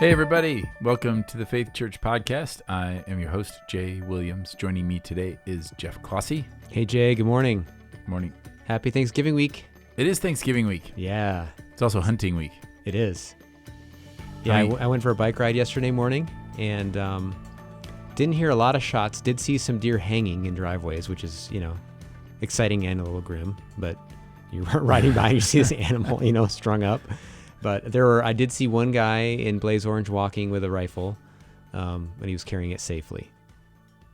Hey, everybody. Welcome to the Faith Church Podcast. I am your host, Jay Williams. Joining me today is Jeff Clossy. Hey, Jay. Good morning. Morning. Happy Thanksgiving week. It is Thanksgiving week. Yeah. It's also hunting week. It is. Yeah, I went for a bike ride yesterday morning and didn't hear a lot of shots. Did see some deer hanging in driveways, which is, exciting and a little grim. But you're riding by and you see this animal, strung up. But I did see one guy in blaze orange walking with a rifle, and he was carrying it safely,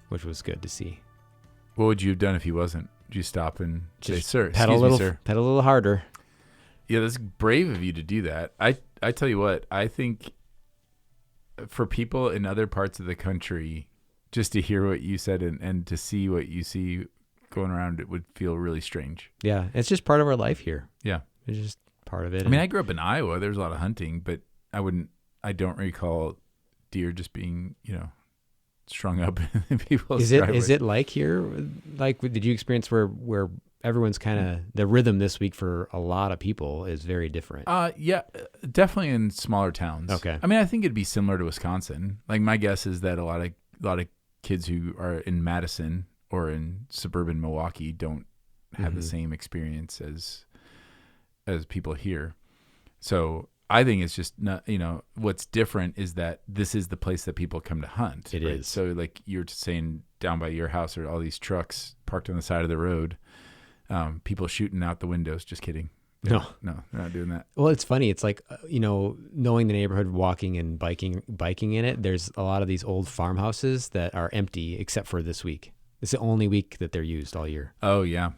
which was good to see. What would you have done if he wasn't? Would you stop and say, sir, pedal excuse me, sir? Pedal a little harder. Yeah, that's brave of you to do that. I tell you what, I think for people in other parts of the country, just to hear what you said and to see what you see going around, it would feel really strange. Yeah, it's just part of our life here. Yeah. It's just part of it. I mean, I grew up in Iowa. There's a lot of hunting, but I don't recall deer just being, strung up in people's driveways. Is it like here? Like, did you experience where everyone's kind of, the rhythm this week for a lot of people is very different? Yeah, definitely in smaller towns. Okay. I mean, I think it'd be similar to Wisconsin. Like, my guess is that a lot of kids who are in Madison or in suburban Milwaukee don't have the same experience as people here. So I think it's just not, what's different is that this is the place that people come to hunt. It is. So like you're saying, down by your house are all these trucks parked on the side of the road, people shooting out the windows. Just kidding. No, they're not doing that. Well, it's funny. It's like, knowing the neighborhood, walking and biking in it, there's a lot of these old farmhouses that are empty except for this week. It's the only week that they're used all year. Oh yeah.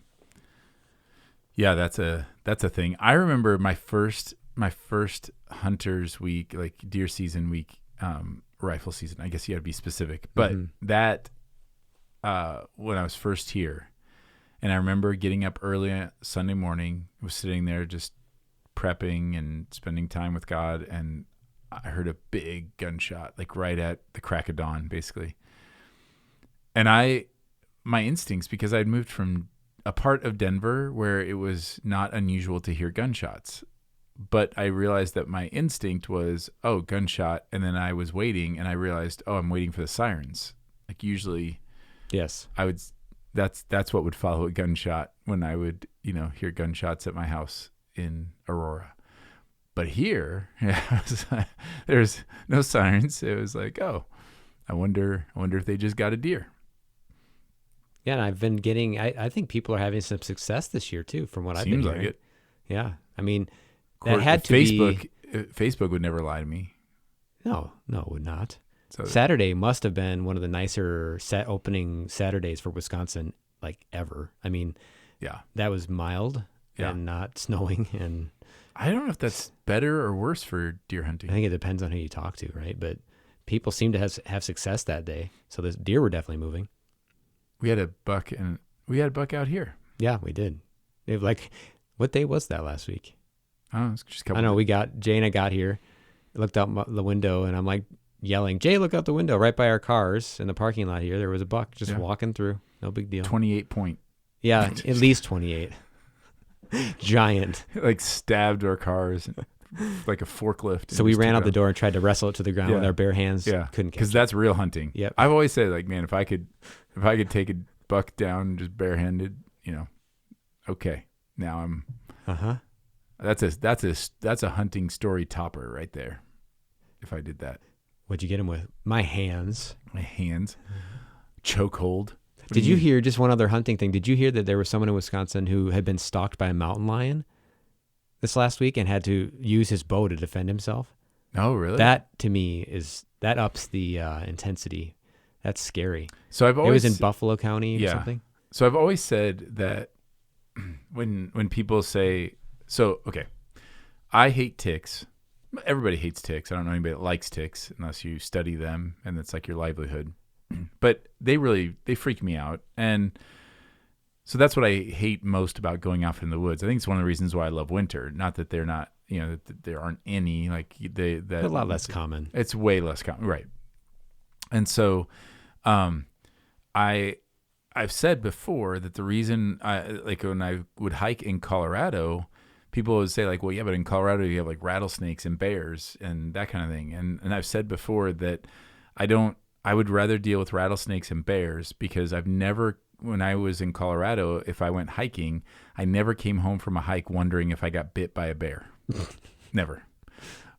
Yeah, that's a thing. I remember my first hunter's week, like deer season week, rifle season. I guess you got to be specific, but that when I was first here, and I remember getting up early Sunday morning, was sitting there just prepping and spending time with God, and I heard a big gunshot, like right at the crack of dawn, basically. And my instincts, because I'd moved from a part of Denver where it was not unusual to hear gunshots, but I realized that my instinct was, oh, gunshot. And then I was waiting and I realized, oh, I'm waiting for the sirens. Like usually, yes, that's what would follow a gunshot when I would, hear gunshots at my house in Aurora. But here, there's no sirens. It was like, oh, I wonder if they just got a deer. Yeah, and I've been getting, I think people are having some success this year too, from what I've been hearing. Seems like it. Yeah. I mean, that had to be. Facebook would never lie to me. No, it would not. So Saturday must have been one of the nicer opening Saturdays for Wisconsin, like ever. I mean, yeah, that was mild and not snowing. And I don't know if that's better or worse for deer hunting. I think it depends on who you talk to, right? But people seem to have success that day. So the deer were definitely moving. We had a buck out here. Yeah, we did. What day was that last week? Oh, it's just a couple. I know Jay and I got here, looked out the window, and I'm like yelling, Jay, look out the window right by our cars in the parking lot here. There was a buck just walking through. No big deal. 28 point. Yeah, at least 28. Giant. Like stabbed our cars like a forklift. So we ran out the door and tried to wrestle it to the ground with our bare hands. Yeah, couldn't catch it. Because that's real hunting. Yep. I've always said, like, man, if I could take a buck down just barehanded, okay. Now I'm. That's a hunting story topper right there. If I did that. What'd you get him with? My hands. My hands. Chokehold. Did you hear, just one other hunting thing, did you hear that there was someone in Wisconsin who had been stalked by a mountain lion this last week and had to use his bow to defend himself? Oh, really? That, to me, that ups the intensity. That's scary. So it was in Buffalo County or something? So I've always said that when people say, okay, I hate ticks. Everybody hates ticks. I don't know anybody that likes ticks unless you study them and it's like your livelihood. But they freak me out. And so that's what I hate most about going off in the woods. I think it's one of the reasons why I love winter. Not that they're not, that there aren't any, like a lot less common. It's way less common. Right. And so I've said before that the reason when I would hike in Colorado, people would say like, well, yeah, but in Colorado you have like rattlesnakes and bears and that kind of thing. And I've said before that I would rather deal with rattlesnakes and bears because when I was in Colorado, if I went hiking, I never came home from a hike wondering if I got bit by a bear. Never.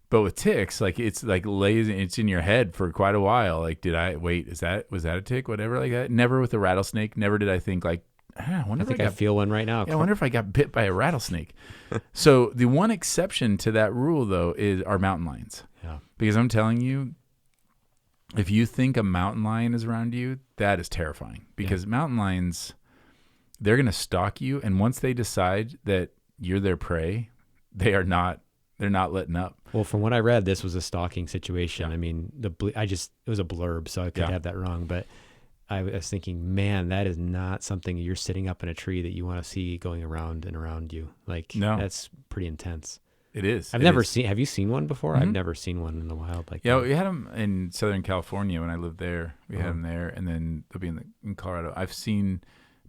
But with ticks, like it's in your head for quite a while. Like, was that a tick? Whatever, like that. Never with a rattlesnake. Never did I think like, I wonder I feel one right now. Yeah, I wonder if I got bit by a rattlesnake. So the one exception to that rule though are mountain lions. Yeah. Because I'm telling you, if you think a mountain lion is around you, that is terrifying. Because mountain lions, they're going to stalk you, and once they decide that you're their prey, they're not letting up. Well, from what I read, this was a stalking situation. Yeah. I mean, it was a blurb, so I could have that wrong. But I was thinking, man, that is not something you're sitting up in a tree that you want to see going around and around you. Like, that's pretty intense. It is. Have you seen one before? Mm-hmm. I've never seen one in the wild like that. Yeah, we had them in Southern California when I lived there. We had them there, and then they'll be in Colorado. I've seen,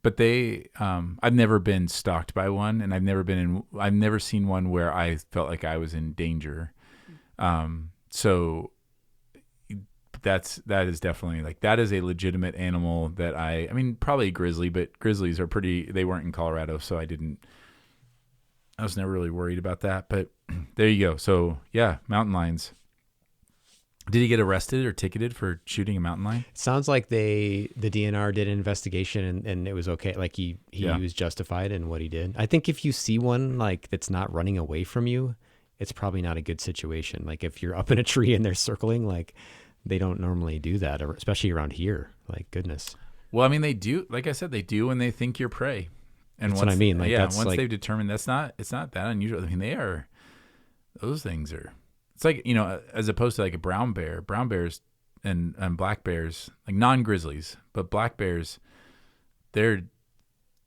but I've never been stalked by one, and I've never seen one where I felt like I was in danger. So that is definitely like, that is a legitimate animal that I mean, probably a grizzly, but grizzlies they weren't in Colorado, so I was never really worried about that, but there you go. So yeah, mountain lions. Did he get arrested or ticketed for shooting a mountain lion? It sounds like the DNR did an investigation and it was okay. Like he was justified in what he did. I think if you see one like that's not running away from you, it's probably not a good situation. Like if you're up in a tree and they're circling, like they don't normally do that, or especially around here. Like goodness. Well, I mean, they do. Like I said, they do when they think you're prey. And that's what I mean. Like, once they've determined it's not that unusual. I mean, those things are, it's like, as opposed to like a brown bears and black bears, like non-grizzlies, but black bears, they're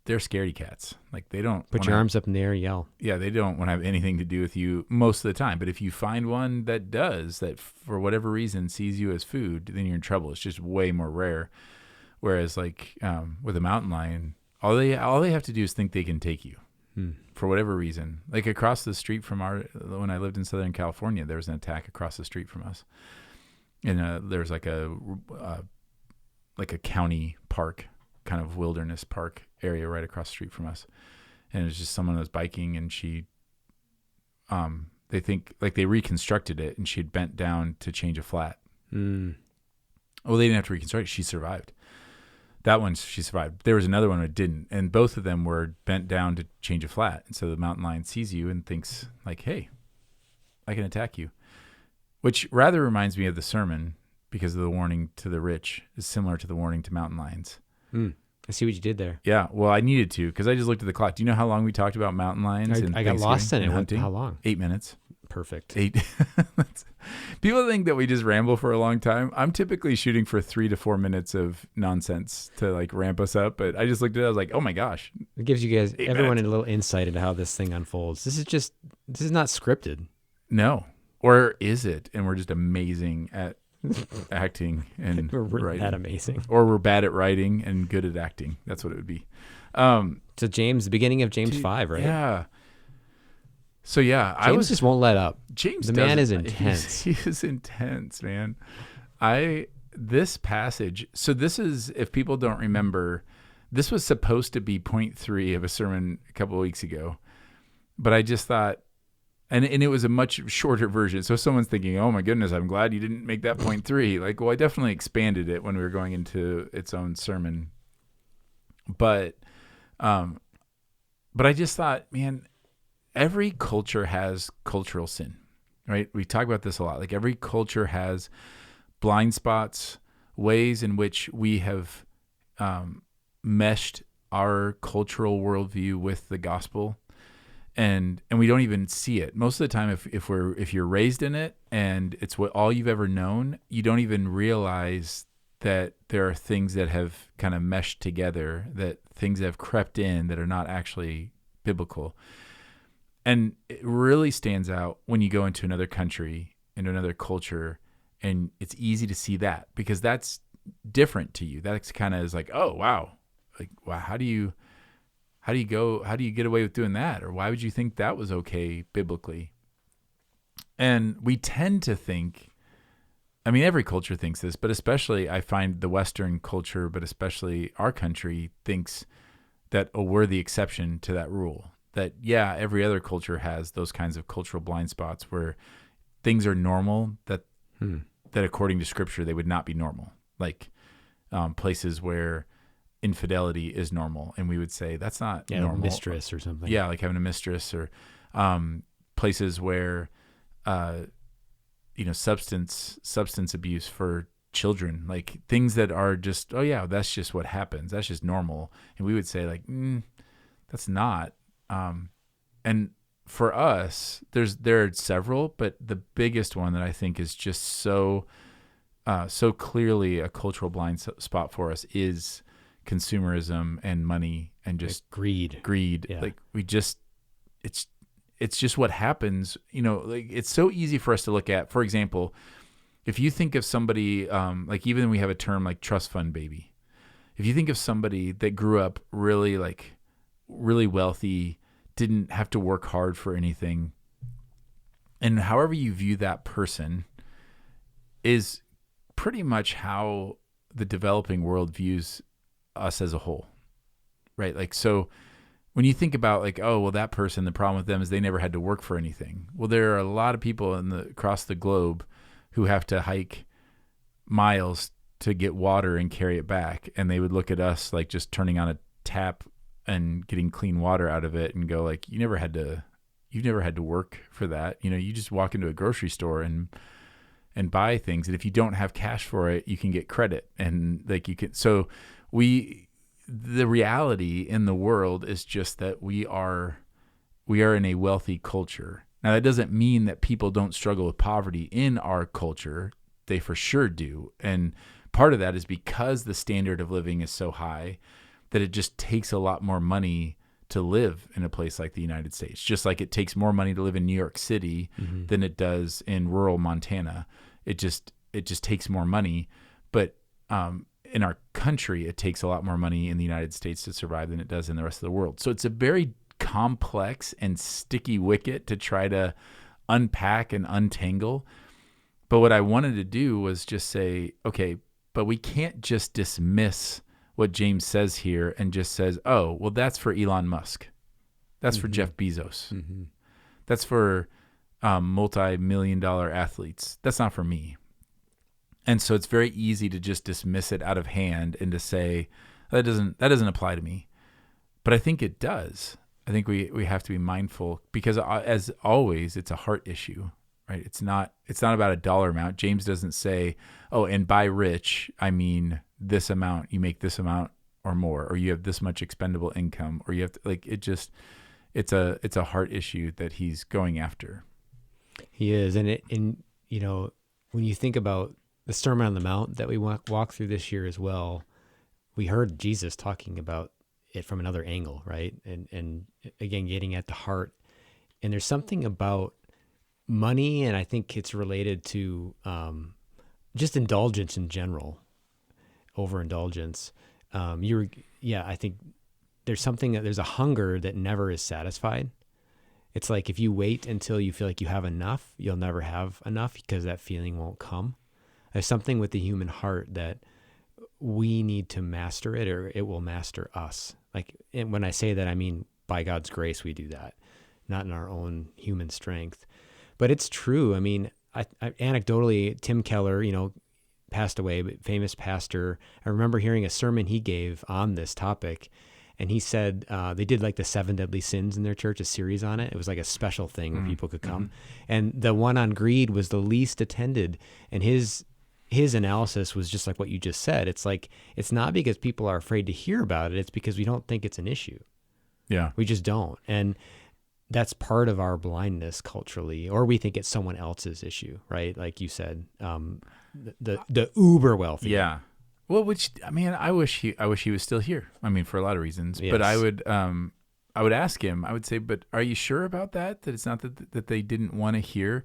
scaredy cats. Like they don't put your arms up in the air, yell. Yeah. They don't want to have anything to do with you most of the time. But if you find one that for whatever reason sees you as food, then you're in trouble. It's just way more rare. Whereas like, with a mountain lion, all they have to do is think they can take you for whatever reason. Like across the street from when I lived in Southern California, there was an attack across the street from us. And there was like a county park, kind of wilderness park area right across the street from us. And it was just someone that was biking, and she, they think like they reconstructed it, and she had bent down to change a flat. Well, they didn't have to reconstruct it. She survived. That one, she survived. There was another one that didn't, and both of them were bent down to change a flat. And so the mountain lion sees you and thinks like, hey, I can attack you, which rather reminds me of the sermon, because of the warning to the rich is similar to the warning to mountain lions. I see what you did there. Yeah, well, I needed to, because I just looked at the clock. Do you know how long we talked about mountain lions? I got lost in it. Hunting? How long? 8 minutes. Perfect. 8. People think that we just ramble for a long time. I'm typically shooting for 3 to 4 minutes of nonsense to like ramp us up, but I just looked at it. I was like, oh my gosh. It gives you guys, everyone, minutes. a little insight into how this thing unfolds. This is not scripted. No. Or is it? And we're just amazing at acting and writing. That amazing. Or we're bad at writing and good at acting. That's what it would be. So James, the beginning of James 5, right? Yeah. So yeah, James just won't let up. James, the man is intense. He is intense, man. This passage. So this is, if people don't remember, this was supposed to be point 3 of a sermon a couple of weeks ago, but I just thought, and it was a much shorter version. So someone's thinking, oh my goodness, I'm glad you didn't make that point 3. Like, well, I definitely expanded it when we were going into its own sermon, but I just thought, man, every culture has cultural sin, right? We talk about this a lot. Like every culture has blind spots, ways in which we have meshed our cultural worldview with the gospel, and we don't even see it. Most of the time, if you're raised in it and it's what all you've ever known, you don't even realize that there are things that have kind of meshed together, that things that have crept in that are not actually biblical. And it really stands out when you go into another country, into another culture, and it's easy to see that because that's different to you. That's kind of is like, oh, wow. Like, wow, how do you How do you get away with doing that? Or why would you think that was okay biblically? And we tend to think, I mean, every culture thinks this, but especially I find the Western culture, but especially our country, thinks that, oh, we're the exception to that rule. That, yeah, every other culture has those kinds of cultural blind spots where things are normal that according to Scripture, they would not be normal. Like places where infidelity is normal, and we would say that's not normal. Mistress or something. Yeah, like having a mistress, or places where substance abuse for children, like things that are just, oh yeah, that's just what happens, that's just normal, and we would say like, that's not. And for us, there are several, but the biggest one that I think is just so clearly a cultural blind spot for us is consumerism and money and just greed. Yeah. Like it's just what happens. Like it's so easy for us to look at. For example, if you think of somebody, like even we have a term like trust fund baby. If you think of somebody that grew up really wealthy, didn't have to work hard for anything, and however you view that person is pretty much how the developing world views us as a whole, right? Like, so when you think about like, oh, well, that person, the problem with them is they never had to work for anything. Well, there are a lot of people across the globe who have to hike miles to get water and carry it back. And they would look at us like just turning on a tap and getting clean water out of it and go like, you've never had to work for that. You just walk into a grocery store and buy things. And if you don't have cash for it, you can get credit. And like you can, so the reality in the world is just that we are in a wealthy culture. Now that doesn't mean that people don't struggle with poverty in our culture. They for sure do. And part of that is because the standard of living is so high that it just takes a lot more money to live in a place like the United States. Just like it takes more money to live in New York City than it does in rural Montana. It just takes more money. But in our country, it takes a lot more money in the United States to survive than it does in the rest of the world. So it's a very complex and sticky wicket to try to unpack and untangle. But what I wanted to do was just say, okay, but we can't just dismiss what James says here and just says, oh, well, that's for Elon Musk. That's for Jeff Bezos. That's for multi-million-dollar athletes. That's not for me. And so it's very easy to just dismiss it out of hand and to say, that doesn't apply to me. But I think it does. I think we have to be mindful because as always, it's a heart issue, right? It's not about a dollar amount. James doesn't say, oh, and by rich, I mean this amount, you make this amount or more, or you have this much expendable income, or you have to, like, it's a heart issue that he's going after. He is. And when you think about the Sermon on the Mount that we walk through this year as well, we heard Jesus talking about it from another angle, right? And again, getting at the heart. And there's something about money, and I think it's related to just indulgence in general, overindulgence. I think there's a hunger that never is satisfied. It's like if you wait until you feel like you have enough, you'll never have enough because that feeling won't come. There's something with the human heart that we need to master it, or it will master us. Like, and when I say that, I mean by God's grace we do that, not in our own human strength. But it's true. I mean, I anecdotally, Tim Keller, passed away, but famous pastor. I remember hearing a sermon he gave on this topic, and he said they did like the 7 deadly sins in their church, a series on it. It was like a special thing where people could come, and the one on greed was the least attended. And his analysis was just like what you just said. It's like, it's not because people are afraid to hear about it. It's because we don't think it's an issue. Yeah. We just don't. And that's part of our blindness culturally, or we think it's someone else's issue, right? Like you said, the uber wealthy. Yeah. Well, I wish he was still here. I mean, for a lot of reasons, yes. But I would ask him, I would say, but are you sure about that? That it's not that they didn't want to hear?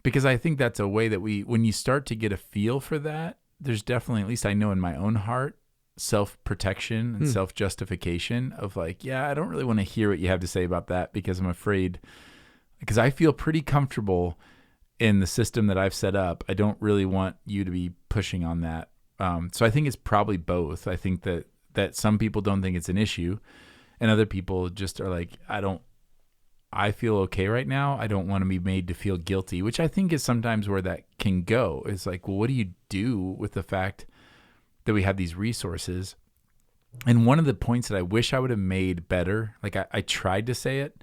Because I think that's a way that when you start to get a feel for that, there's definitely, at least I know in my own heart, self-protection and self-justification of like, yeah, I don't really want to hear what you have to say about that because I'm afraid, because I feel pretty comfortable in the system that I've set up. I don't really want you to be pushing on that. So I think it's probably both. I think that some people don't think it's an issue, and other people just are like, I feel okay right now. I don't want to be made to feel guilty, which I think is sometimes where that can go. It's like, well, what do you do with the fact that we have these resources? And one of the points that I wish I would have made better, like I tried to say it,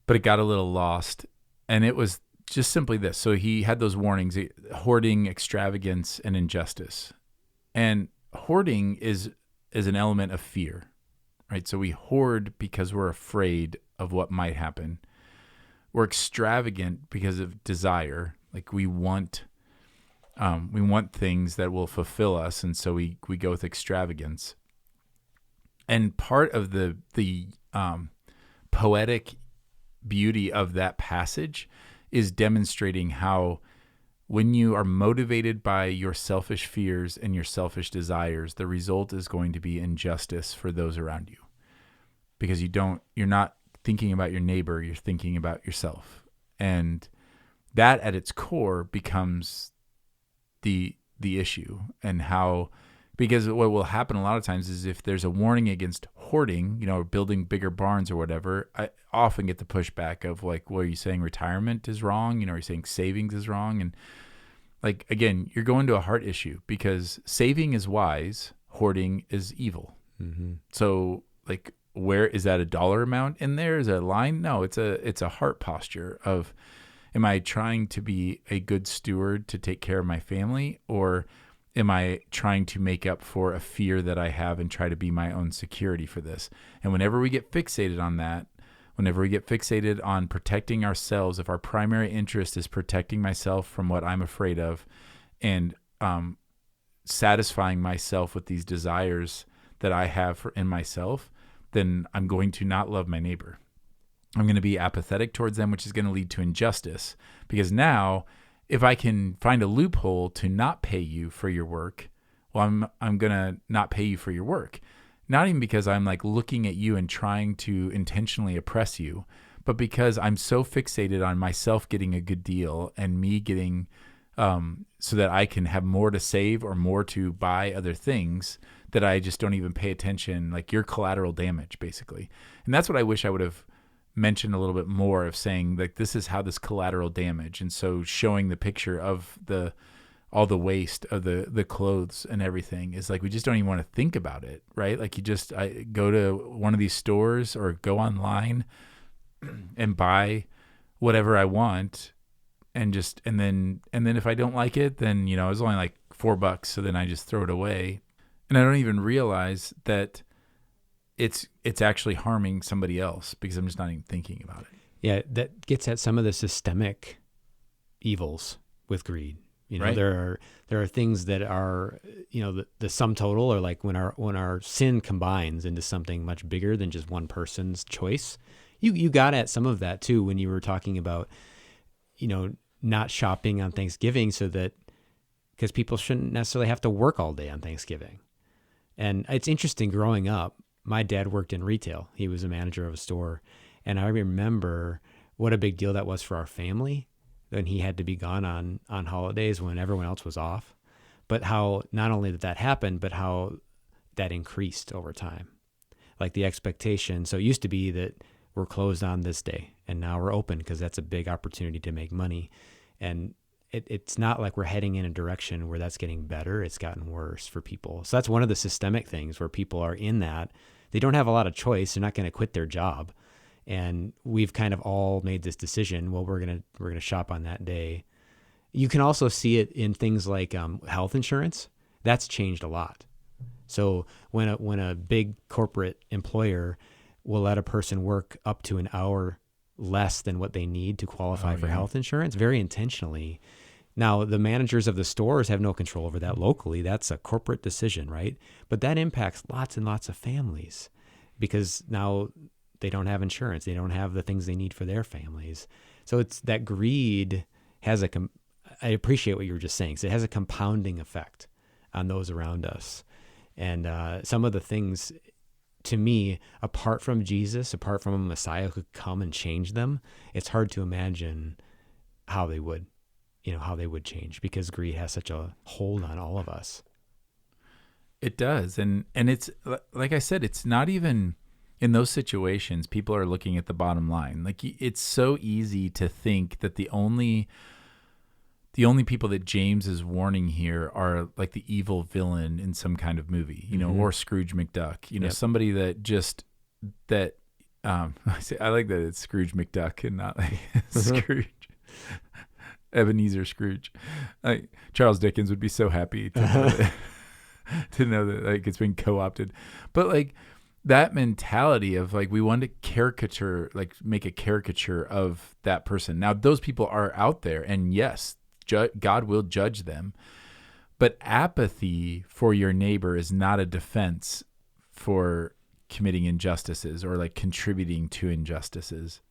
but it got a little lost. And it was just simply this. So he had those warnings: hoarding, extravagance, and injustice. And hoarding is an element of fear, right? So we hoard because we're afraid of what might happen. We're extravagant because of desire. Like we want things that will fulfill us, and so we go with extravagance. And part of the poetic beauty of that passage is demonstrating how, when you are motivated by your selfish fears and your selfish desires, the result is going to be injustice for those around you, because you're not thinking about your neighbor, you're thinking about yourself. And that at its core becomes the issue. And how, because what will happen a lot of times is if there's a warning against hoarding, building bigger barns or whatever, I often get the pushback of like, well, are you saying retirement is wrong? Are you saying savings is wrong? And like, again, you're going to a heart issue, because saving is wise, hoarding is evil. Mm-hmm. So like, where is that a dollar amount in there? Is that a line? No, it's a heart posture of, am I trying to be a good steward to take care of my family, or am I trying to make up for a fear that I have and try to be my own security for this? And whenever we get fixated on that, whenever we get fixated on protecting ourselves, if our primary interest is protecting myself from what I'm afraid of, and satisfying myself with these desires that I have in myself, then I'm going to not love my neighbor. I'm going to be apathetic towards them, which is going to lead to injustice. Because now, if I can find a loophole to not pay you for your work, well, I'm going to not pay you for your work. Not even because I'm like looking at you and trying to intentionally oppress you, but because I'm so fixated on myself getting a good deal and me getting, so that I can have more to save or more to buy other things, that I just don't even pay attention. Like, you're collateral damage, basically. And that's what I wish I would have mentioned a little bit more, of saying like, this is how this collateral damage. And so showing the picture of all the waste of the clothes and everything is like, we just don't even want to think about it, right? Like, I go to one of these stores or go online and buy whatever I want, and then if I don't like it, then it's only like $4, so then I just throw it away, and I don't even realize that it's actually harming somebody else, because I'm just not even thinking about it. Yeah, that gets at some of the systemic evils with greed. Right. There are things that are, the sum total, or like when our sin combines into something much bigger than just one person's choice. You got at some of that too when you were talking about, not shopping on Thanksgiving, because people shouldn't necessarily have to work all day on Thanksgiving. And it's interesting, growing up, my dad worked in retail. He was a manager of a store. And I remember what a big deal that was for our family, when he had to be gone on holidays when everyone else was off. But how not only that happened, but how that increased over time. Like the expectation. So it used to be that we're closed on this day, and now we're open because that's a big opportunity to make money. And it's not like we're heading in a direction where that's getting better. It's gotten worse for people. So that's one of the systemic things, where people are in that. They don't have a lot of choice. They're not going to quit their job. And we've kind of all made this decision, well, we're going to shop on that day. You can also see it in things like health insurance. That's changed a lot. So when a big corporate employer will let a person work up to an hour less than what they need to qualify for health insurance, very intentionally. Now, the managers of the stores have no control over that locally. That's a corporate decision, right? But that impacts lots and lots of families, because now they don't have insurance. They don't have the things they need for their families. So it's that greed has I appreciate what you were just saying. So it has a compounding effect on those around us. And some of the things, to me, apart from Jesus, apart from a Messiah who could come and change them, it's hard to imagine how they would change, because greed has such a hold on all of us. It does. And it's, like I said, it's not even in those situations, people are looking at the bottom line. Like, it's so easy to think that the only people that James is warning here are like the evil villain in some kind of movie, or Scrooge McDuck, Yep. somebody that I like that it's Scrooge McDuck and not like Scrooge. Ebenezer Scrooge. Like, Charles Dickens would be so happy to know that like it's been co-opted. But like that mentality of like, we want to caricature, like make a caricature of that person. Now those people are out there, and yes, God will judge them. But apathy for your neighbor is not a defense for committing injustices or like contributing to injustices.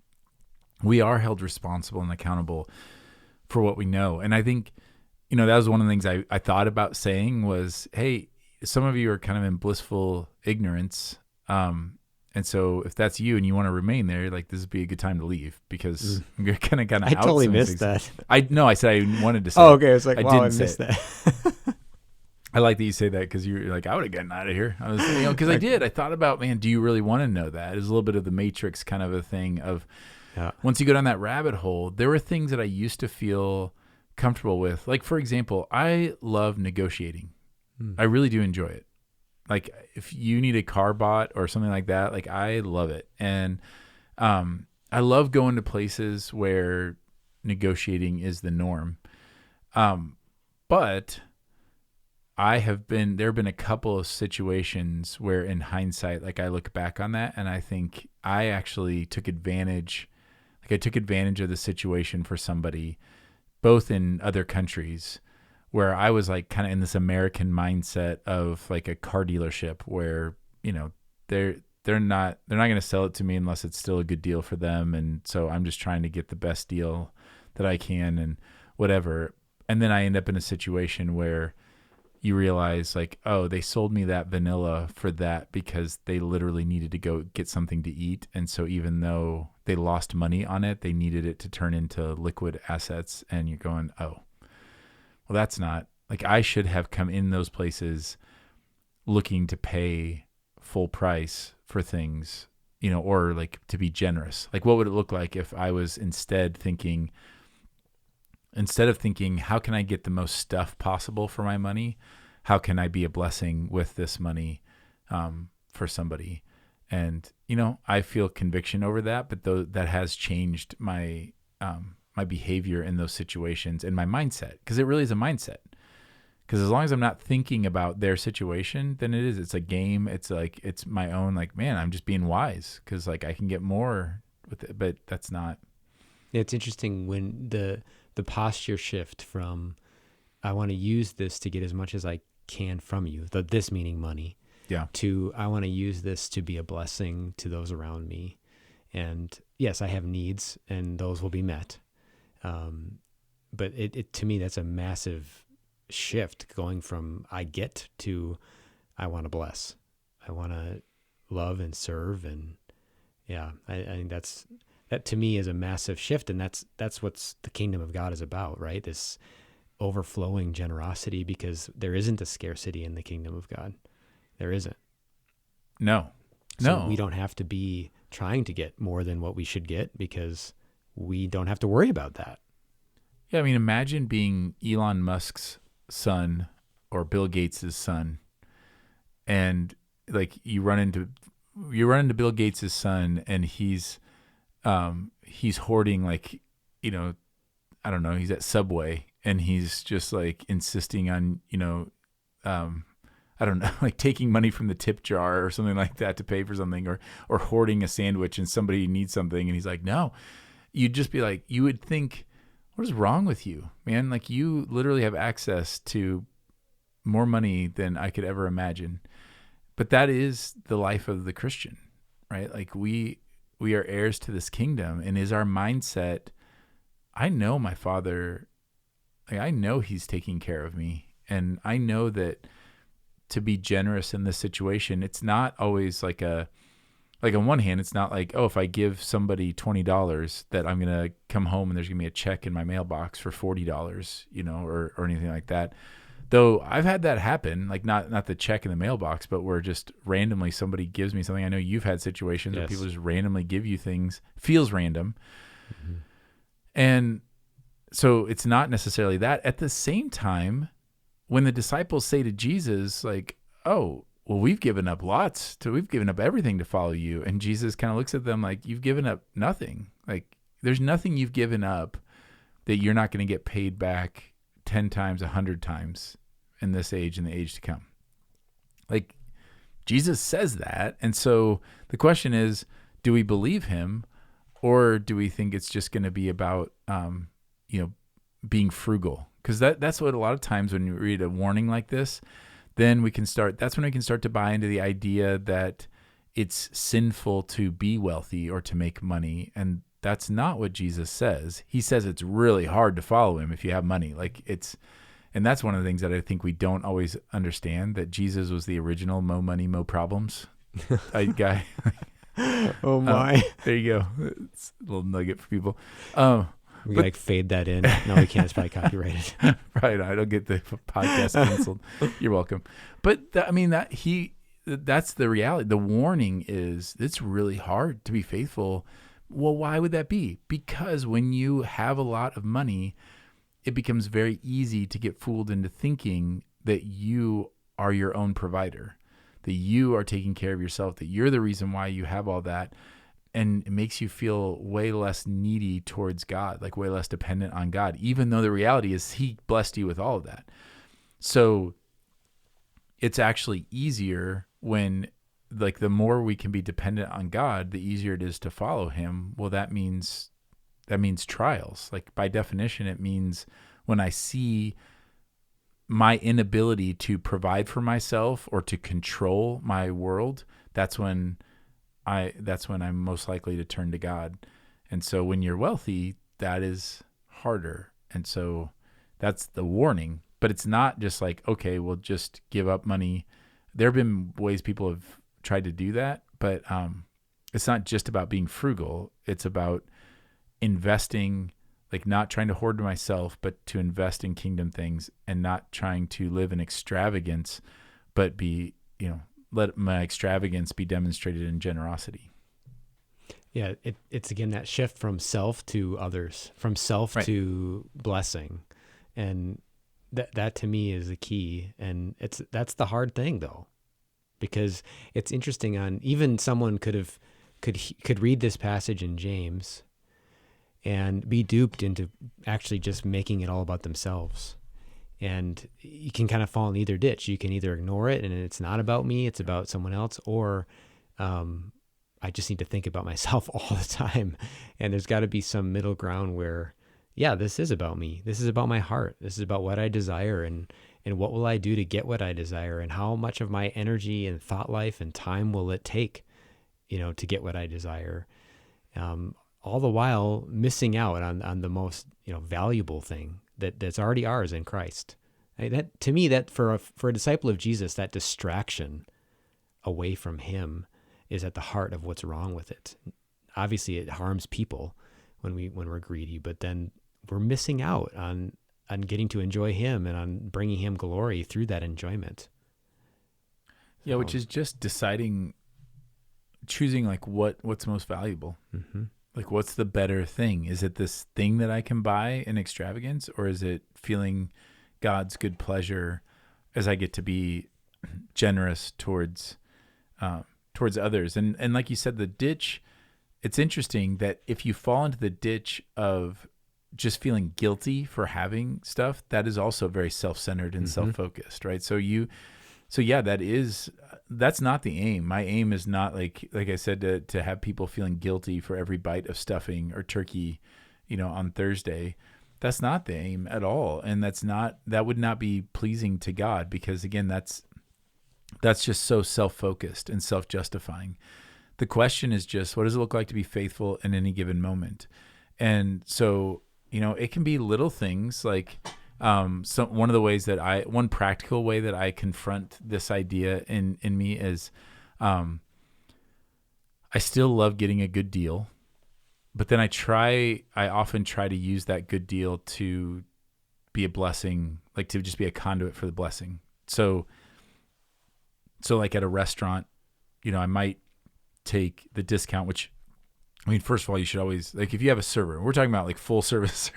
We are held responsible and accountable for what we know. And I think, that was one of the things I thought about saying was, hey, some of you are kind of in blissful ignorance. And so if that's you and you want to remain there, like, this would be a good time to leave, because you're kind of I totally missed that. I said I wanted to say. Oh, okay. I was like, I wow, I didn't missed that. I like that you say that, because you're like, I would have gotten out of here. I was, because I did. I thought about, man, do you really want to know that? It's a little bit of the Matrix kind of a thing of, once you go down that rabbit hole, there were things that I used to feel comfortable with. Like, for example, I love negotiating. I really do enjoy it. Like, if you need a car bought or something like that, like, I love it. And I love going to places where negotiating is the norm. But there have been a couple of situations where, in hindsight, like, I look back on that and I think I actually took advantage. Like, I took advantage of the situation for somebody, both in other countries, where I was like kind of in this American mindset of like a car dealership where, they're not going to sell it to me unless it's still a good deal for them. And so I'm just trying to get the best deal that I can and whatever. And then I end up in a situation where you realize, like, oh, they sold me that vanilla for that because they literally needed to go get something to eat. And so even though they lost money on it, they needed it to turn into liquid assets. And you're going, oh, well, that's not, like, I should have come in those places looking to pay full price for things, or like to be generous. Like, what would it look like if I was instead of thinking, how can I get the most stuff possible for my money? How can I be a blessing with this money for somebody? And, I feel conviction over that, but that has changed my my behavior in those situations and my mindset, because it really is a mindset. Because as long as I'm not thinking about their situation, then it's a game. It's like, it's my own, like, man, I'm just being wise because, like, I can get more with it, but that's not. Yeah, it's interesting when the posture shift from, I want to use this to get as much as I can from you, this meaning money, to, I want to use this to be a blessing to those around me. And yes, I have needs and those will be met. But it to me, that's a massive shift, going from I get to I want to bless. I want to love and serve. And I think that to me is a massive shift. And that's what's the kingdom of God is about, right? This overflowing generosity, because there isn't a scarcity in the kingdom of God. There isn't. No. We don't have to be trying to get more than what we should get, because we don't have to worry about that. Yeah, I mean, imagine being Elon Musk's son or Bill Gates's son, and like you run into Bill Gates's son, and he's hoarding, like, I don't know, he's at Subway and he's just like insisting on, I don't know, like taking money from the tip jar or something like that to pay for something, or hoarding a sandwich and somebody needs something and he's like, no. You'd just be like, you would think, what is wrong with you, man? Like, you literally have access to more money than I could ever imagine. But that is the life of the Christian, right? Like, we are heirs to this kingdom, and is our mindset, I know my Father, like, I know he's taking care of me, and I know that to be generous in this situation. It's not always like on one hand, it's not like, oh, if I give somebody $20 that I'm going to come home and there's going to be a check in my mailbox for $40, or anything like that. Though I've had that happen, like not the check in the mailbox, but where just randomly somebody gives me something. I know you've had situations where people just randomly give you things, feels random. Mm-hmm. And so it's not necessarily that. At the same time, when the disciples say to Jesus, like, oh, well, we've given up we've given up everything to follow you. And Jesus kind of looks at them like, you've given up nothing. Like, there's nothing you've given up that you're not going to get paid back 10 times, 100 times in this age and the age to come. Like, Jesus says that. And so the question is, do we believe him, or do we think it's just going to be about, being frugal? Because that's what a lot of times when you read a warning like this, then that's when we can start to buy into the idea that it's sinful to be wealthy or to make money. And that's not what Jesus says. He says it's really hard to follow him if you have money. And that's one of the things that I think we don't always understand, that Jesus was the original mo money, mo problems guy. Oh my. There you go. It's a little nugget for people. We gotta fade that in. No, we can't. It's probably copyrighted. Right. I don't get the podcast canceled. You're welcome. But that's the reality. The warning is it's really hard to be faithful. Well, why would that be? Because when you have a lot of money, it becomes very easy to get fooled into thinking that you are your own provider, that you are taking care of yourself, that you're the reason why you have all that. And it makes you feel way less needy towards God, like way less dependent on God, even though the reality is he blessed you with all of that. So it's actually easier when, like, the more we can be dependent on God, the easier it is to follow him. Well, that means trials. Like, by definition, it means when I see my inability to provide for myself or to control my world, that's when I'm most likely to turn to God. And so when you're wealthy, that is harder. And so that's the warning. But it's not just like, okay, we'll just give up money. There have been ways people have tried to do that, but it's not just about being frugal. It's about investing, like not trying to hoard to myself, but to invest in kingdom things, and not trying to live in extravagance, but let my extravagance be demonstrated in generosity. Yeah, it's again that shift from self to others, from self to blessing, and that to me is the key. And that's the hard thing though, because it's interesting. On even someone could read this passage in James and be duped into actually just making it all about themselves. And you can kind of fall in either ditch. You can either ignore it and it's not about me, it's about someone else, or I just need to think about myself all the time. And there's got to be some middle ground where, yeah, this is about me. This is about my heart. This is about what I desire, and what will I do to get what I desire, and how much of my energy and thought life and time will it take, to get what I desire. All the while missing out on the most, valuable thing that's already ours in Christ. That, to me, that for a disciple of Jesus, that distraction away from him is at the heart of what's wrong with it. Obviously, it harms people when we're greedy, but then we're missing out on getting to enjoy him and on bringing him glory through that enjoyment. Yeah, which is just choosing like what's most valuable. Mm-hmm. Like, what's the better thing? Is it this thing that I can buy in extravagance, or is it feeling God's good pleasure as I get to be generous towards others? And like you said, the ditch, it's interesting that if you fall into the ditch of just feeling guilty for having stuff, that is also very self-centered and self-focused, right? So yeah, that's not the aim. My aim is not like I said, to have people feeling guilty for every bite of stuffing or turkey, on Thursday. That's not the aim at all. And that would not be pleasing to God, because again, that's just so self-focused and self-justifying. The question is just, what does it look like to be faithful in any given moment? And so, it can be little things like, So one practical way that I confront this idea in me is, I still love getting a good deal, but then I often try to use that good deal to be a blessing, like to just be a conduit for the blessing. So like at a restaurant, I might take the discount, which, I mean, first of all, you should always, like, if you have a server, we're talking about like full service,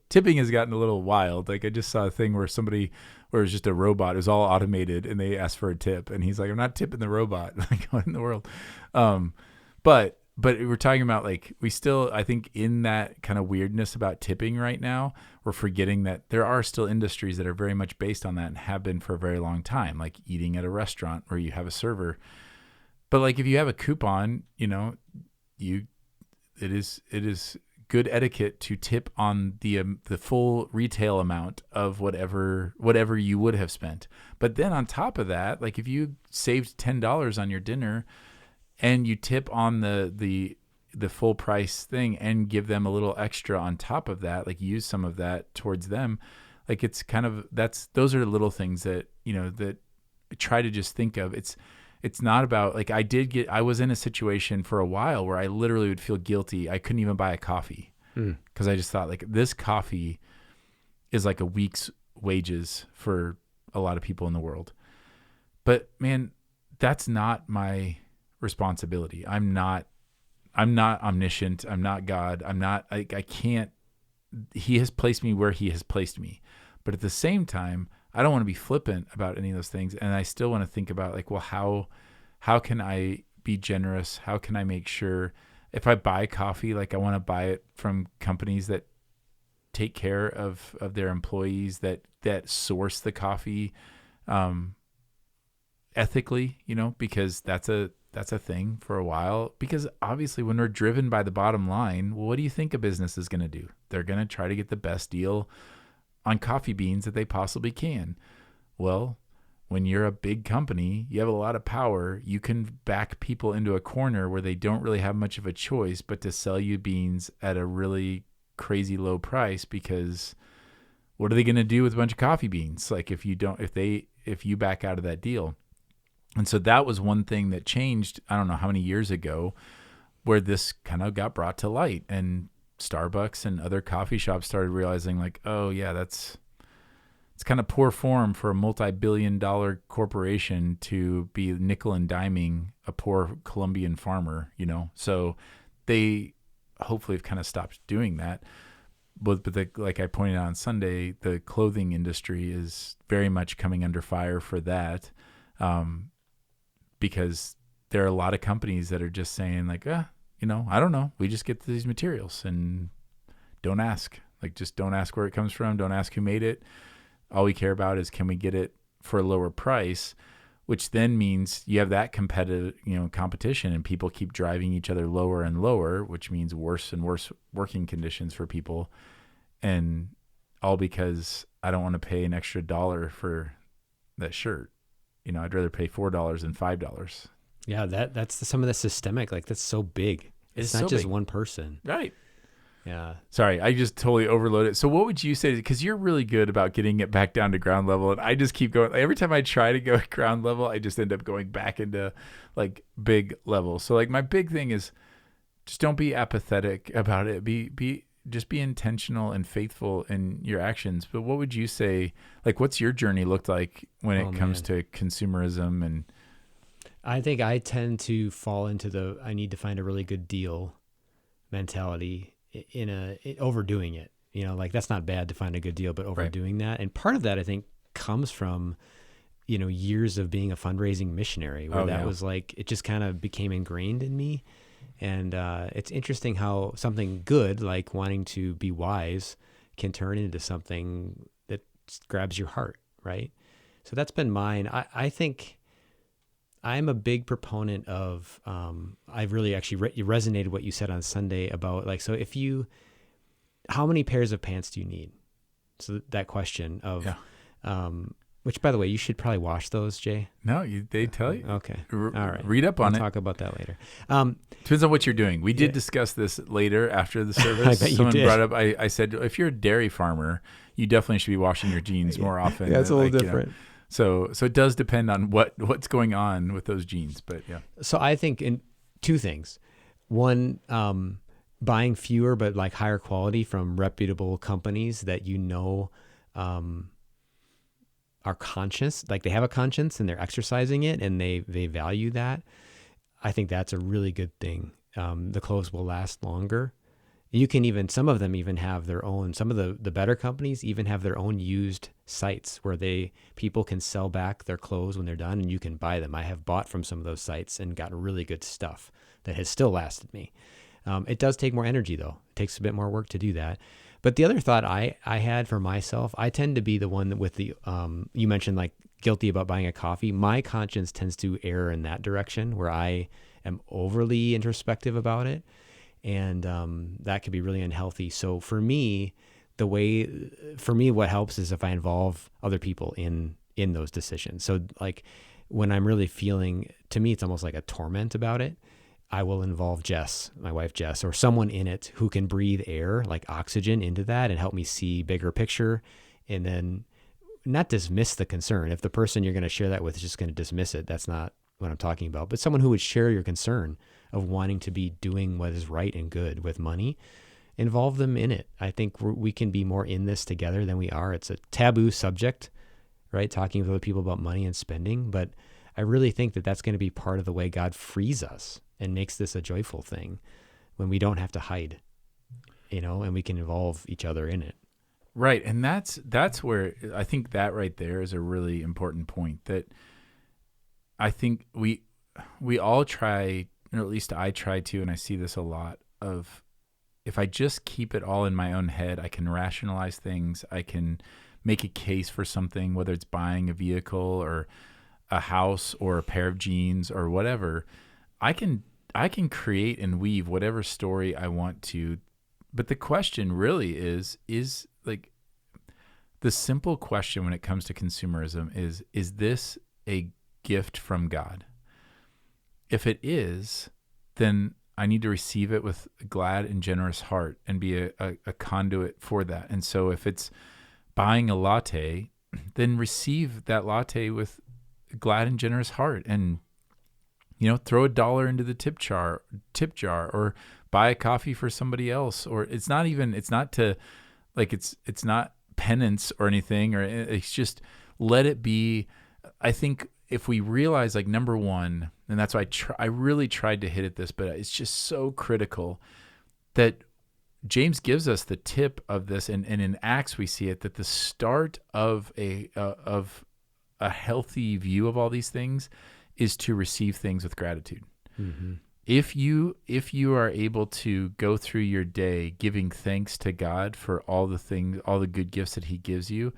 tipping has gotten a little wild. Like I just saw a thing where it was just a robot, it was all automated, and they asked for a tip, and he's like, I'm not tipping the robot. Like, what in the world? But we're talking about, like, we still, I think, in that kind of weirdness about tipping right now, we're forgetting that there are still industries that are very much based on that and have been for a very long time, like eating at a restaurant where you have a server. But like, if you have a coupon, it is good etiquette to tip on the full retail amount of whatever you would have spent. But then on top of that, like if you saved $10 on your dinner and you tip on the full price thing and give them a little extra on top of that, like use some of that towards them, like it's kind of, those are little things that, that I try to just think of. It's not about, like, I was in a situation for a while where I literally would feel guilty. I couldn't even buy a coffee because I just thought, like, this coffee is like a week's wages for a lot of people in the world. But man, that's not my responsibility. I'm not omniscient. I'm not God. I can't, he has placed me where he has placed me. But at the same time, I don't want to be flippant about any of those things. And I still want to think about, like, well, how can I be generous? How can I make sure if I buy coffee, like, I want to buy it from companies that take care of their employees, that source the coffee ethically, because that's a thing for a while. Because obviously when we're driven by the bottom line, well, what do you think a business is going to do? They're going to try to get the best deal on coffee beans that they possibly can. Well, when you're a big company, you have a lot of power. You can back people into a corner where they don't really have much of a choice but to sell you beans at a really crazy low price, because what are they going to do with a bunch of coffee beans? Like if you back out of that deal. And so that was one thing that changed, I don't know how many years ago, where this kind of got brought to light, and Starbucks and other coffee shops started realizing, like, oh yeah, it's kind of poor form for a multi-billion-dollar corporation to be nickel and diming a poor Colombian farmer, So they hopefully have kind of stopped doing that. But like I pointed out on Sunday, the clothing industry is very much coming under fire for that, because there are a lot of companies that are just saying, like, I don't know. We just get these materials and don't ask. Like, just don't ask where it comes from. Don't ask who made it. All we care about is, can we get it for a lower price, which then means you have that competitive, competition, and people keep driving each other lower and lower, which means worse and worse working conditions for people. And all because I don't want to pay an extra $1 for that shirt. I'd rather pay $4 than $5. Yeah, that's some of the systemic, like, that's so big. It's not so just big. One person. Right. Yeah. Sorry, I just totally overloaded. So what would you say, because you're really good about getting it back down to ground level, and I just keep going. Every time I try to go at ground level, I just end up going back into, like, big level. So, like, my big thing is just don't be apathetic about it. Just be intentional and faithful in your actions. But what would you say, like, what's your journey looked like when it comes to consumerism? And I think I tend to fall into I need to find a really good deal mentality in overdoing it. Like, that's not bad to find a good deal, but overdoing that. And part of that, I think, comes from, years of being a fundraising missionary, where was like, it just kind of became ingrained in me. And it's interesting how something good, like wanting to be wise, can turn into something that grabs your heart, right? So that's been mine. I think I'm a big proponent of, I've really actually resonated what you said on Sunday about, like, so how many pairs of pants do you need? So that question of, Which, by the way, you should probably wash those, Jay. No, they tell you. Okay. All right. Read up on we'll it. Talk about that later. Depends on what you're doing. We did discuss this later after the service. I bet you Someone did. brought up, I said, if you're a dairy farmer, you definitely should be washing your jeans more often. Yeah, it's a little different. So it does depend on what's going on with those jeans, but yeah. So I think in two things. One, buying fewer but like higher quality from reputable companies that are conscious, like they have a conscience and they're exercising it and they value that. I think that's a really good thing. The clothes will last longer. You can even, some of them even have their own, some of the better companies even have their own used sites where people can sell back their clothes when they're done and you can buy them. I have bought from some of those sites and got really good stuff that has still lasted me. It does take more energy though. It takes a bit more work to do that. But the other thought I had for myself, I tend to be the one with the, you mentioned like guilty about buying a coffee. My conscience tends to err in that direction where I am overly introspective about it. And that could be really unhealthy. So for me, what helps is if I involve other people in those decisions. So like when I'm really feeling, to me, it's almost like a torment about it. I will involve Jess, my wife Jess, or someone in it who can breathe air, like oxygen into that and help me see bigger picture. And then not dismiss the concern. If the person you're going to share that with is just going to dismiss it, that's not what I'm talking about. But someone who would share your concern of wanting to be doing what is right and good with money, involve them in it. I think we can be more in this together than we are. It's a taboo subject, right? Talking with other people about money and spending. But I really think that that's going to be part of the way God frees us and makes this a joyful thing when we don't have to hide, and we can involve each other in it. Right. And that's where I think that right there is a really important point, that I think we all try, or at least I try to, and I see this a lot, of if I just keep it all in my own head, I can rationalize things. I can make a case for something, whether it's buying a vehicle or a house or a pair of jeans or whatever. I can create and weave whatever story I want to. But the question really is like the simple question when it comes to consumerism is this a gift from God? If it is, then I need to receive it with a glad and generous heart and be a conduit for that. And so if it's buying a latte, then receive that latte with a glad and generous heart and, throw $1 into the tip jar, or buy a coffee for somebody else. Or it's not penance or anything, or it's just let it be. I think if we realize, like, number one, and that's why I really tried to hit at this, but it's just so critical that James gives us the tip of this, and in Acts we see it, that the start of a healthy view of all these things is to receive things with gratitude. Mm-hmm. If you are able to go through your day giving thanks to God for all the things, all the good gifts that he gives you,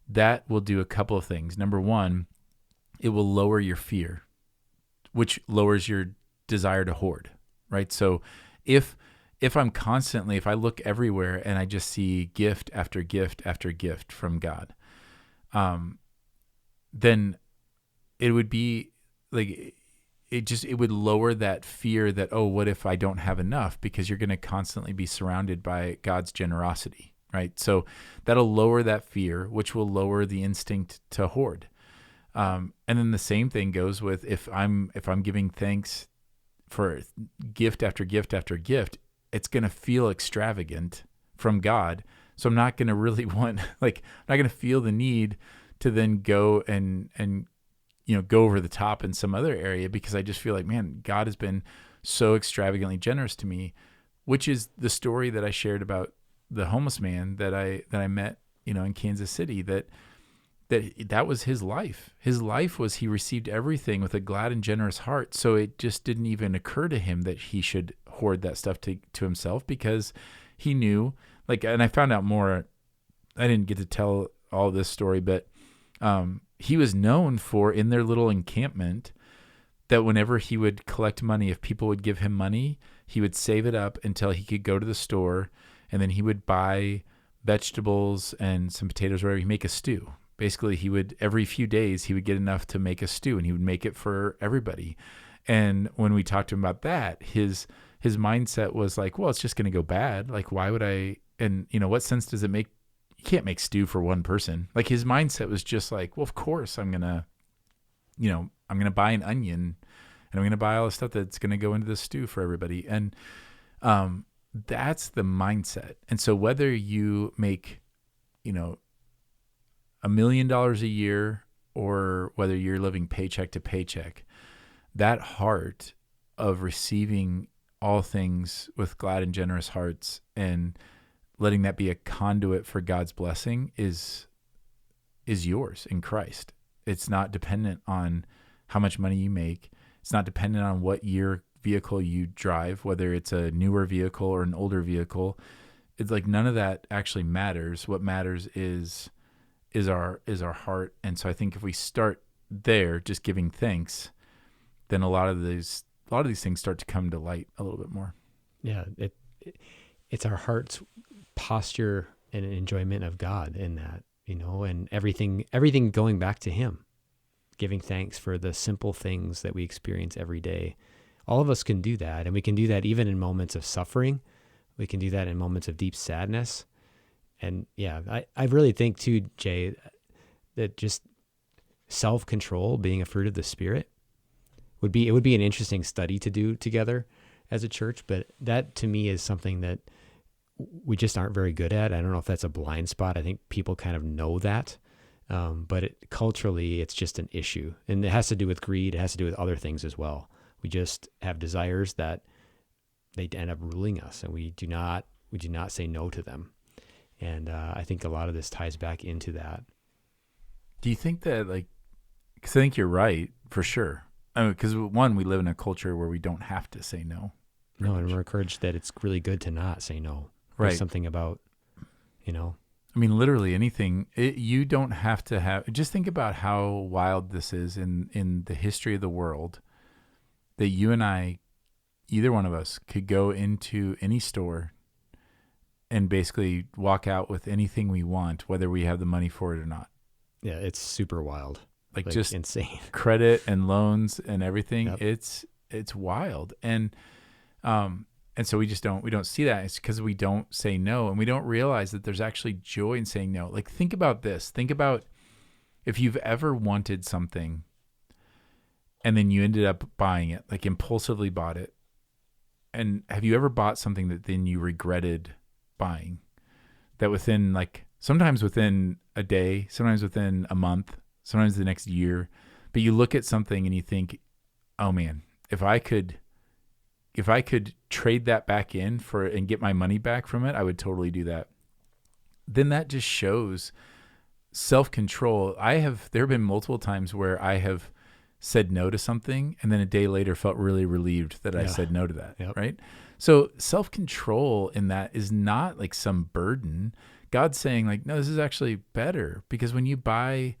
that will do a couple of things. Number one, it will lower your fear, which lowers your desire to hoard, right? So if I look everywhere and I just see gift after gift after gift from God, then it would be like, it would lower that fear that, oh, what if I don't have enough? Because you're going to constantly be surrounded by God's generosity, right? So that'll lower that fear, which will lower the instinct to hoard. And then the same thing goes with if I'm giving thanks for gift after gift after gift, it's going to feel extravagant from God. So I'm not going to really I'm not going to feel the need to then go and go over the top in some other area, because I just feel like, man, God has been so extravagantly generous to me, which is the story that I shared about the homeless man that I met, in Kansas City, that was his life. His life was he received everything with a glad and generous heart. So it just didn't even occur to him that he should hoard that stuff to himself, because he knew, and I found out more. I didn't get to tell all this story, but he was known for, in their little encampment, that whenever he would collect money, if people would give him money, he would save it up until he could go to the store, and then he would buy vegetables and some potatoes, or whatever. He'd make a stew, Basically, he would, every few days, he would get enough to make a stew, and he would make it for everybody. And when we talked to him about that, his mindset was like, well, it's just going to go bad. Like, why would I? And what sense does it make? You can't make stew for one person. Like, his mindset was just like, well, of course I'm gonna buy an onion, and I'm gonna buy all the stuff that's gonna go into the stew for everybody. And that's the mindset. And so whether you make, $1 million a year, or whether you're living paycheck to paycheck, that heart of receiving all things with glad and generous hearts and letting that be a conduit for God's blessing is yours in Christ. It's not dependent on how much money you make. It's not dependent on what year vehicle you drive, whether it's a newer vehicle or an older vehicle. It's like none of that actually matters. What matters is our heart. And so I think if we start there, just giving thanks, then a lot of these things start to come to light a little bit more. Yeah, it's our heart's posture and enjoyment of God in that, and everything going back to Him, giving thanks for the simple things that we experience every day. All of us can do that, and we can do that even in moments of suffering. We can do that in moments of deep sadness. And yeah, I really think too, Jay, that just self-control being a fruit of the Spirit would be an interesting study to do together as a church. But that to me is something that we just aren't very good at. I don't know if that's a blind spot. I think people kind of know that. But culturally, it's just an issue. And it has to do with greed. It has to do with other things as well. We just have desires that they end up ruling us, and we do not say no to them. And I think a lot of this ties back into that. Do you think that, because I think you're right, for sure. I mean, because one, we live in a culture where we don't have to say no. No, and we're encouraged that it's really good to not say no. Right. There's something about, I mean, literally anything. You don't have to have. Just think about how wild this is in the history of the world, that you and I, either one of us, could go into any store and basically walk out with anything we want, whether we have the money for it or not. Yeah, it's super wild. Like just insane. Credit and loans and everything. Yep. It's wild. And so we don't see that. It's because we don't say no, and we don't realize that there's actually joy in saying no. Like, think about this. Think about if you've ever wanted something and then you ended up buying it, like impulsively bought it. And have you ever bought something that then you regretted buying? That sometimes within a day, sometimes within a month, sometimes the next year, but you look at something and you think, oh man, if I could trade that back in and get my money back from it, I would totally do that. Then that just shows self-control. There have been multiple times where I have said no to something and then a day later felt really relieved that I said no to that. Yep. Right. So self-control in that is not like some burden. God's saying like, no, this is actually better, because when you buy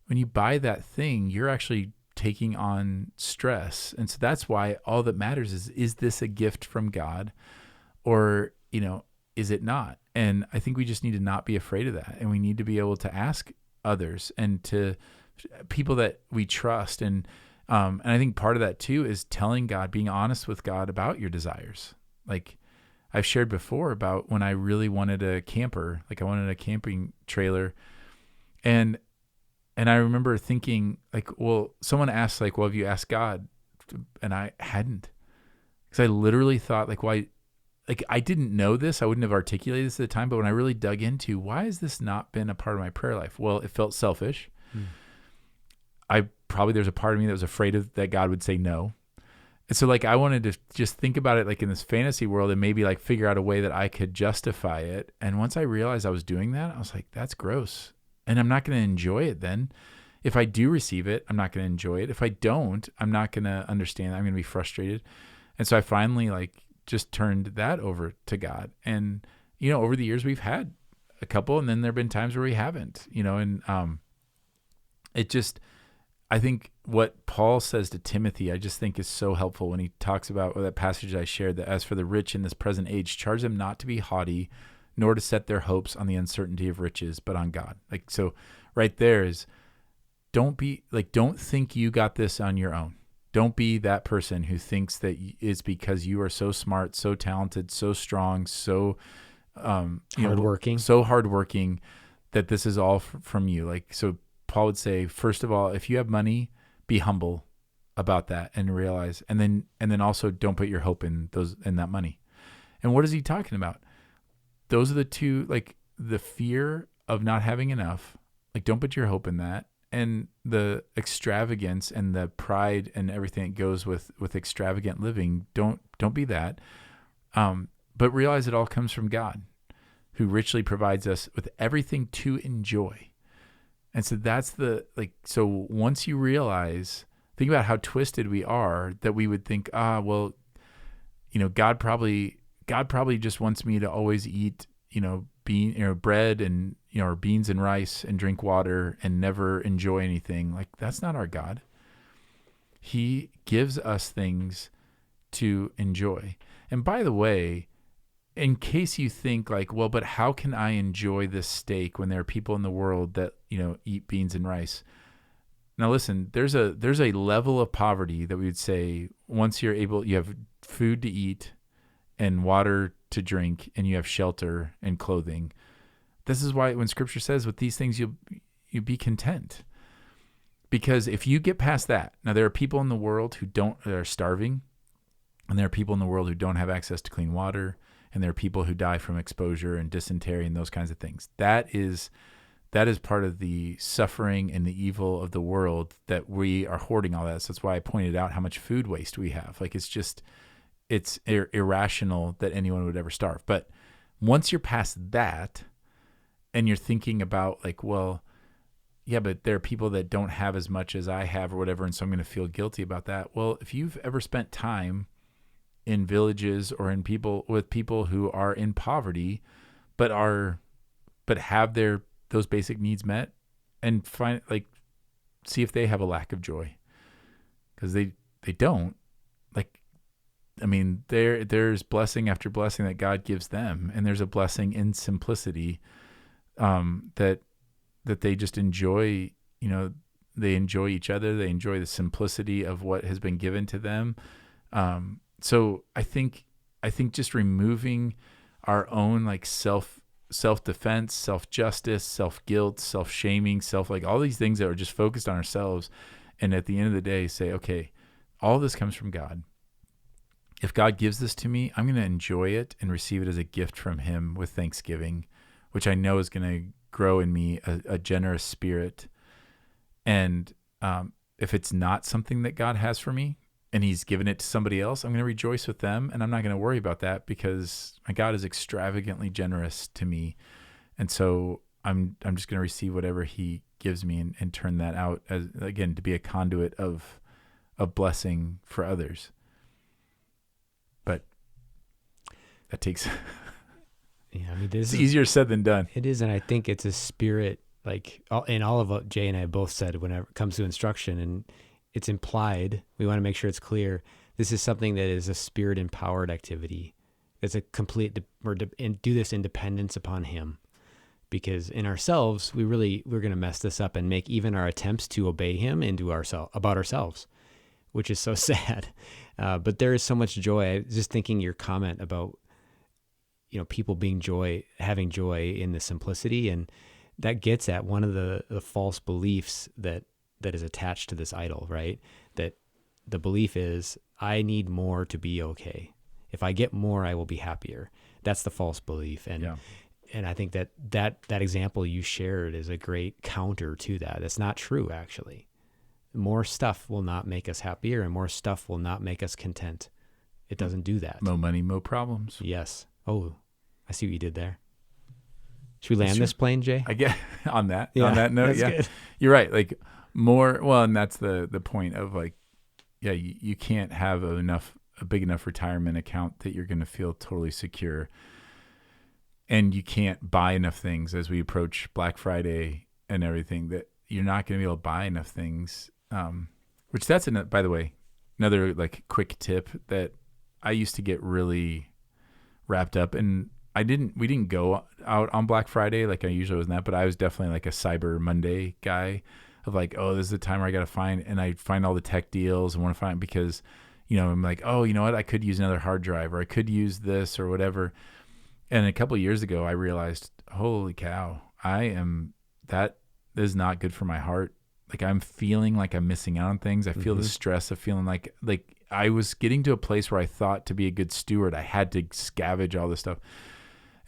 that thing, you're actually taking on stress. And so that's why all that matters is this a gift from God, or, is it not? And I think we just need to not be afraid of that. And we need to be able to ask others and to people that we trust. And I think part of that too is telling God, being honest with God about your desires. Like I've shared before about when I really wanted a camper, like I wanted a camping trailer. And I remember thinking someone asked well, have you asked God? And I hadn't, because I literally thought why, I didn't know this. I wouldn't have articulated this at the time, but when I really dug into why has this not been a part of my prayer life? Well, it felt selfish. There's a part of me that was afraid that God would say no. And so I wanted to just think about it in this fantasy world and maybe figure out a way that I could justify it. And once I realized I was doing that, I was like, that's gross. And I'm not going to enjoy it then. If I do receive it, I'm not going to enjoy it. If I don't, I'm not going to understand. I'm going to be frustrated. And so I finally just turned that over to God. And, over the years we've had a couple, and then there've been times where we haven't, and I think what Paul says to Timothy, I just think is so helpful when he talks about that passage I shared, that as for the rich in this present age, charge them not to be haughty, nor to set their hopes on the uncertainty of riches, but on God. So right there is, don't think you got this on your own. Don't be that person who thinks that it's because you are so smart, so talented, so strong, so hardworking, so hardworking that this is all from you. Like, so Paul would say, first of all, if you have money, be humble about that and realize, and then also don't put your hope in that money. And what is he talking about? Those are the two, like the fear of not having enough, like don't put your hope in that. And the extravagance and the pride and everything that goes with extravagant living, don't be that. But realize it all comes from God, who richly provides us with everything to enjoy. And so that's so once you realize, think about how twisted we are, that we would think, well, God probably just wants me to always eat, bread and, or beans and rice and drink water and never enjoy anything. Like, that's not our God. He gives us things to enjoy. And by the way, in case you think like, well, but how can I enjoy this steak when there are people in the world that, eat beans and rice? Now listen, there's a level of poverty that we would say, once you have food to eat and water to drink and you have shelter and clothing. This is why when scripture says with these things, you be content. Because if you get past that, now there are people in the world that are starving, and there are people in the world who don't have access to clean water, and there are people who die from exposure and dysentery and those kinds of things. That is part of the suffering and the evil of the world, that we are hoarding all that. So that's why I pointed out how much food waste we have. Like, it's irrational that anyone would ever starve. But once you're past that and you're thinking about like, well, yeah, but there are people that don't have as much as I have or whatever, and so I'm going to feel guilty about that. Well, if you've ever spent time in villages or with people who are in poverty, but have those basic needs met, and see if they have a lack of joy, because they don't. Like, I mean, there's blessing after blessing that God gives them, and there's a blessing in simplicity, that they just enjoy. They enjoy each other. They enjoy the simplicity of what has been given to them. So I think just removing our own like self-defense, self-justice, self-guilt, self-shaming, all these things that are just focused on ourselves, and at the end of the day say, okay, all this comes from God. If God gives this to me, I'm going to enjoy it and receive it as a gift from him with thanksgiving, which I know is going to grow in me a generous spirit. And if it's not something that God has for me and he's given it to somebody else, I'm going to rejoice with them, and I'm not going to worry about that, because my God is extravagantly generous to me. And so I'm just going to receive whatever he gives me and turn that out as, again, to be a conduit of blessing for others. But that takes it's easier said than done. It is, and I think it's a spirit, like in all of what Jay and I both said whenever it comes to instruction, and it's implied. We want to make sure it's clear. This is something that is a spirit-empowered activity. It's a complete, and do this in dependence upon him. Because in ourselves, we're going to mess this up and make even our attempts to obey him about ourselves, which is so sad. But there is so much joy. I was just thinking your comment about, people having joy in the simplicity, and that gets at one of the false beliefs that is attached to this idol, right? That the belief is, I need more to be okay. If I get more, I will be happier. That's the false belief. And I think that example you shared is a great counter to that. That's not true, actually. More stuff will not make us happier, and more stuff will not make us content. It doesn't do that. More money, more problems. Yes. Oh, I see what you did there. Should we land this plane, Jay? I get on that note. Yeah, good. You're right. Like more. Well, and that's the point of like, yeah, you can't have a big enough retirement account that you're going to feel totally secure. And you can't buy enough things as we approach Black Friday and everything, that you're not going to be able to buy enough things. Which that's, by the way, another like quick tip that I used to get really wrapped up in we didn't go out on Black Friday like I usually was, that, but I was definitely like a Cyber Monday guy of like, oh, this is the time where I got to find, and I find all the tech deals and want to find, because, I'm like, oh, you know what? I could use another hard drive, or I could use this or whatever. And a couple of years ago, I realized, holy cow, that is not good for my heart. Like, I'm feeling like I'm missing out on things. I feel the stress of feeling like I was getting to a place where I thought, to be a good steward, I had to scavenge all this stuff.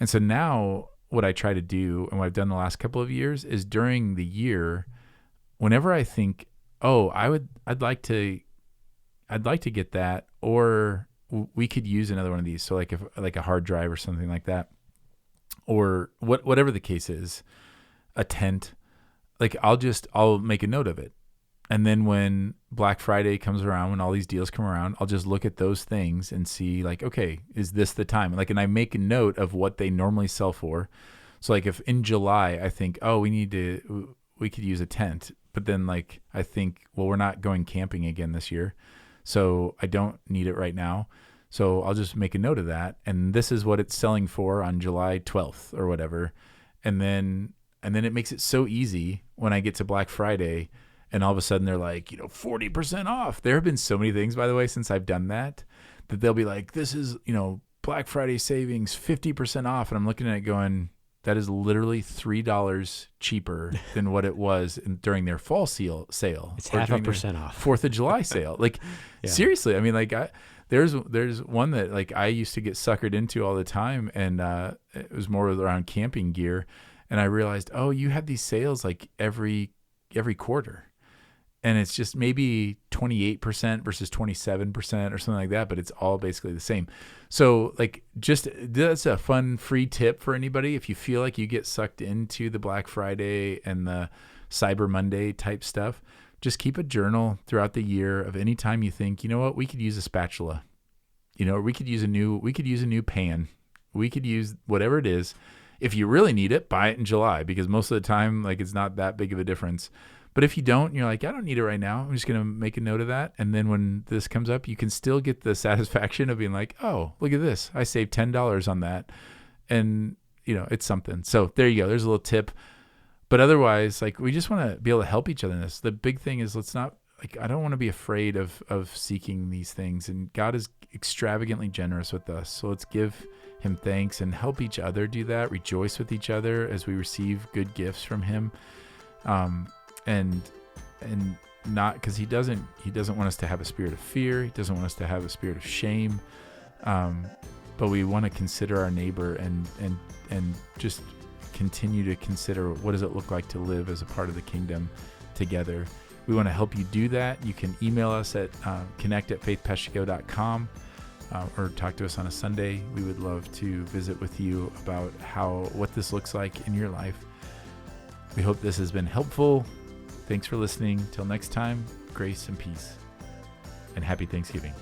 And so now what I try to do, and what I've done the last couple of years, is during the year, whenever I think, oh, I'd like to get that, or we could use another one of these. So like a hard drive or something like that, or whatever the case is, a tent, like I'll make a note of it. And then when Black Friday comes around, when all these deals come around, I'll just look at those things and see like, okay, is this the time? Like, and I make a note of what they normally sell for. So like if in July I think, oh, we could use a tent, but then like I think, well, we're not going camping again this year, so I don't need it right now. So I'll just make a note of that, and this is what it's selling for on July 12th or whatever. And then it makes it so easy when I get to Black Friday, and all of a sudden they're like, 40% off. There have been so many things, by the way, since I've done that they'll be like, this is, Black Friday savings, 50% off. And I'm looking at it going, that is literally $3 cheaper than what it was during their fall sale. It's 0.5% off. 4th of July sale. Like, yeah. Seriously. I mean, like, there's one that like I used to get suckered into all the time, and it was more around camping gear. And I realized, oh, you have these sales like every quarter. And it's just maybe 28% versus 27% or something like that, but it's all basically the same. So like, just that's a fun free tip for anybody. If you feel like you get sucked into the Black Friday and the Cyber Monday type stuff, just keep a journal throughout the year of any time you think, you know what, we could use a spatula, or we could use a new pan. We could use whatever it is. If you really need it, buy it in July, because most of the time, like, it's not that big of a difference. But if you don't, you're like, I don't need it right now, I'm just going to make a note of that. And then when this comes up, you can still get the satisfaction of being like, oh, look at this. I saved $10 on that. And, it's something. So there you go. There's a little tip. But otherwise, like, we just want to be able to help each other in this. The big thing is, I don't want to be afraid of seeking these things. And God is extravagantly generous with us. So let's give him thanks and help each other do that. Rejoice with each other as we receive good gifts from him. And not, because he doesn't want us to have a spirit of fear. He doesn't want us to have a spirit of shame. But we want to consider our neighbor and just continue to consider, what does it look like to live as a part of the kingdom together. We want to help you do that. You can email us at connect@faithpastigo.com, or talk to us on a Sunday. We would love to visit with you about what this looks like in your life. We hope this has been helpful. Thanks for listening. Till next time, grace and peace, and happy Thanksgiving.